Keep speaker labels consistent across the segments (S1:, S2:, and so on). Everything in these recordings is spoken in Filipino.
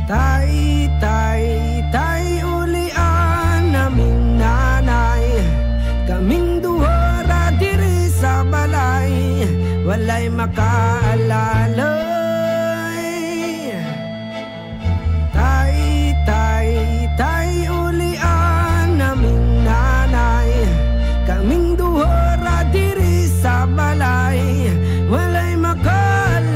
S1: Tay, tay, tay ulian naming nanay, kaming duhara diri sa balay, walay makaalalay. Tay, tay, tay ulian naming nanay, kaming duhara diri sa balay, walay makaalalay.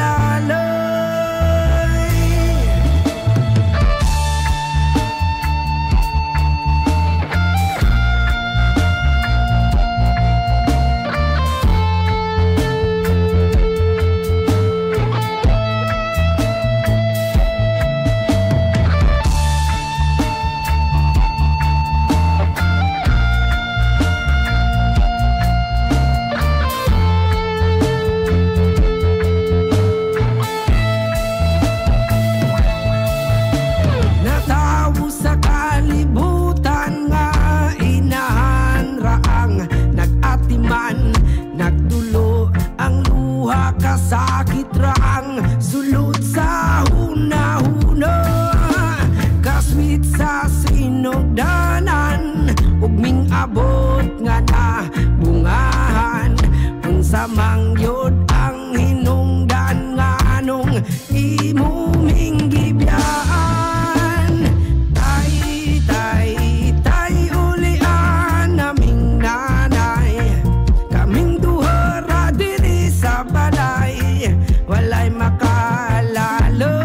S1: Nagtulo ang luha kasakit raang sulod sa huna-huna, kaswit sa sinugdanan ug ming abot nga na bungahan, unsa mang yod ang hinungdan nga anong imo ming gibiyaan. Tay, tay, tay ulian naming nanay, kaming duhara diri sa balay, walay makaalalay.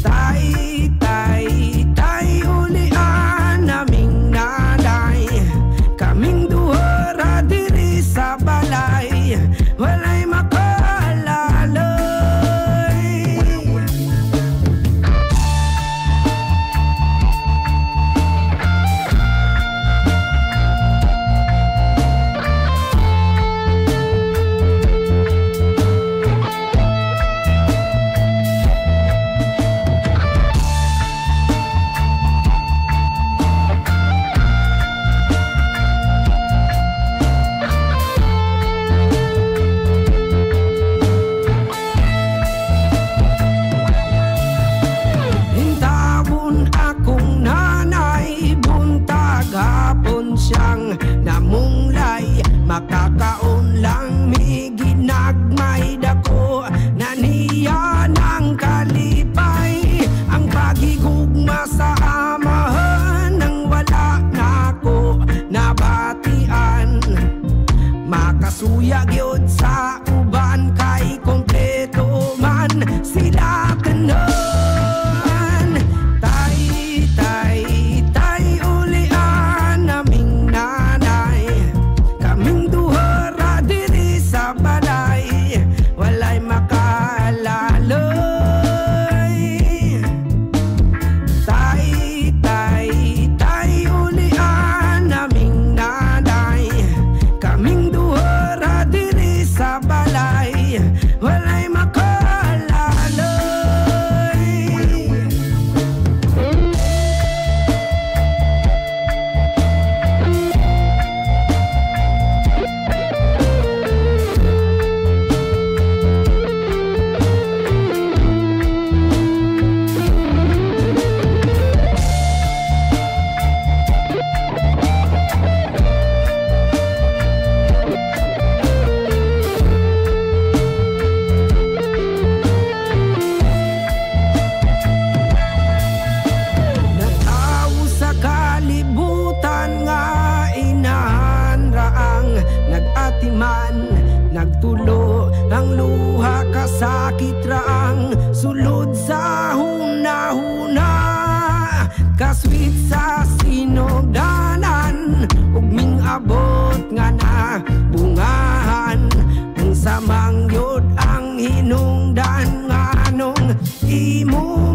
S1: Tay, tay, tay ulian naming nanay, kaming duhara diri sa balay, walay makaalalay. Siyang namunglay, makakaon lang mi ginagmay dako na niya ng kalipay. Ang pagigugma sa amahan nang wala nako nabatian, makasuya gyud sa uban kay kompleto man sila tanan. Nagtulo ang luha kasakit raang sulod sa huna-huna, kaswit sa sinugdanan ug ming abot nga na bungahan, unsa mang yod ang hinungdan nga anong imo